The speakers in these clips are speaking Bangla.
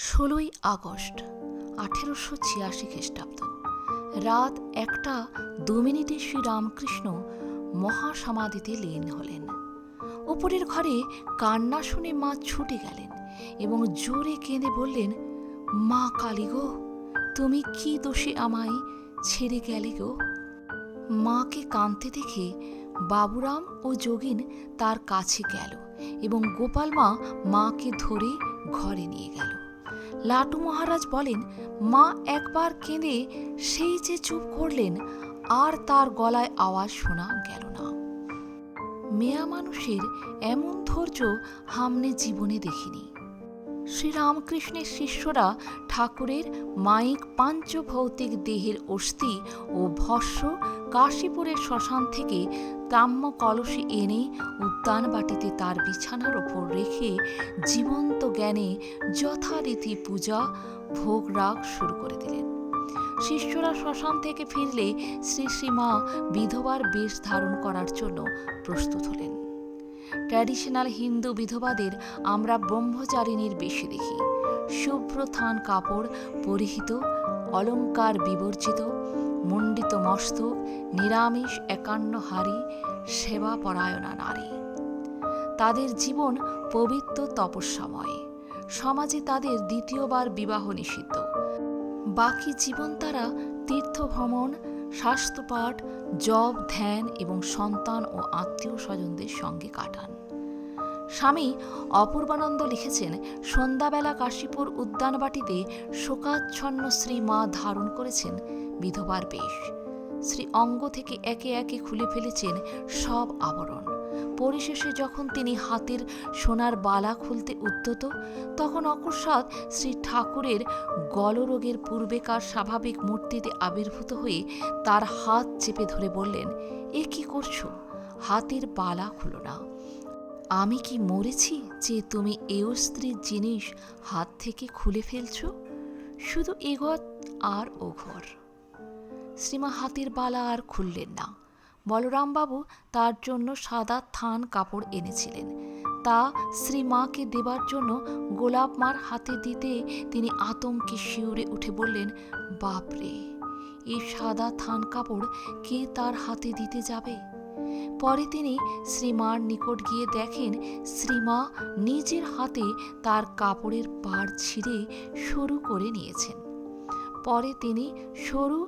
16ই আগস্ট 1886 খ্রিস্টাব্দ। রাত 1:02 শ্রীরামকৃষ্ণ মহাসমাধিতে লীন হলেন। উপরের ঘরে কান্না শুনে মা ছুটে গেলেন এবং জোরে কেঁদে বললেন, মা কালী গো, তুমি কি দোষে আমায় ছেড়ে গেলে গো? মাকে কাঁদতে দেখে বাবুরাম ও যোগিন তার কাছে গেল এবং গোপাল মা মাকে ধরে ঘরে নিয়ে গেল। লাটু মহারাজ বলেন, মা একবার কেঁদে সেই যে চুপ করলেন, আর তার গলায় আওয়াজ শোনা গেল না। মেয়া মানুষের এমন ধৈর্য হামনে জীবনে দেখিনি। শ্রীরামকৃষ্ণের শিষ্যরা ঠাকুরের মায়িক পাঞ্চভৌতিক দেহের অস্থি ও ভস্য কাশীপুরের শ্মশান থেকে তাম্য কলসে এনে উদ্যানবাটিতে তার বিছানার ওপর রেখে জীবন্ত জ্ঞানে যথারীতি পূজা ভোগ রাগ শুরু করে দিলেন। শিষ্যরা শ্মশান থেকে ফিরলে শ্রী শ্রীমা বিধবার বেশ ধারণ করার জন্য প্রস্তুত হলেন। ট্র্যাডিশনাল হিন্দু বিধবাদের আমরা ব্রহ্মচারিণীর বেশে দেখি। শুভ্র থান কাপড় পরিহিত, অলঙ্কার বিবর্জিত, মণ্ডিত মস্তক, নিরামিষ একান্ন হারি, সেবাপরায়ণা নারী। তাদের জীবন পবিত্র তপস্যাময়। সমাজে তাদের দ্বিতীয়বার বিবাহ নিষিদ্ধ। বাকি জীবন তারা তীর্থভ্রমণ, শাস্ত্রপাঠ, জপ, ধ্যান এবং সন্তান ও আত্মীয় স্বজনদের সঙ্গে কাটান। স্বামী অপূর্বানন্দ লিখেছেন, সন্ধ্যাবেলা কাশীপুর উদ্যানবাটিতে শোকাচ্ছন্ন শ্রী মা ধারণ করেছেন বিধবার বেশ। শ্রী অঙ্গ থেকে একে একে খুলে ফেলেছেন সব আবরণ। পরিশেষে যখন তিনি হাতের সোনার বালা খুলতে উদ্যত, তখন অকস্মাৎ শ্রী ঠাকুরের গলরোগের পূর্বেকার স্বাভাবিক মূর্তিতে আবির্ভূত হয়ে তার হাত চেপে ধরে বললেন, এ কি করছো? হাতের বালা খুলো না। আমি কি মরেছি যে তুমি এও স্ত্রীর জিনিস হাত থেকে খুলে ফেলছ? শুধু এঘর আর ওঘর। শ্রীমা হাতের বালা আর খুললেন না। বলরামবাবু তার জন্য সাদা থান কাপড় এনেছিলেন। তা শ্রীমাকে দেবার জন্য গোলাপ মার হাতে দিতে তিনি আতঙ্কে শিউরে উঠে বললেন, বাপরে, এই সাদা থান কাপড় কে তার হাতে দিতে যাবে? পরে তিনি শ্রীমার নিকট গিয়ে দেখেন শ্রীমা নিজের হাতে তার কাপড়ের পাড় ছিঁড়ে সরু করে নিয়েছেন। পরে তিনি সরু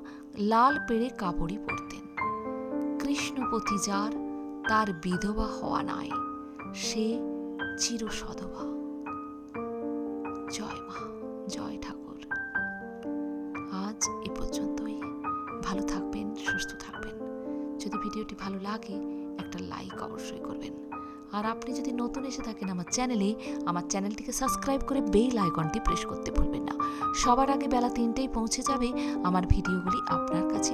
লাল পেড়ে কাপড়ই পরতেন। কৃষ্ণপতি যার, তার বিধবা হওয়া নাই, সে চিরসধবা। জয় মা, জয় ঠাকুর। আজ এ পর্যন্তই। ভালো থাকবেন, সুস্থ থাকবেন। যদি ভিডিওটি ভালো লাগে একটা লাইক অবশ্যই করবেন। আর আপনি যদি নতুন এসে থাকেন আমার চ্যানেলটিকে সাবস্ক্রাইব করে বেল আইকনটি প্রেস করতে ভুলবেন না। সবার আগে বেলা 3টায় পৌঁছে যাবে আমার ভিডিওগুলি আপনার কাছে।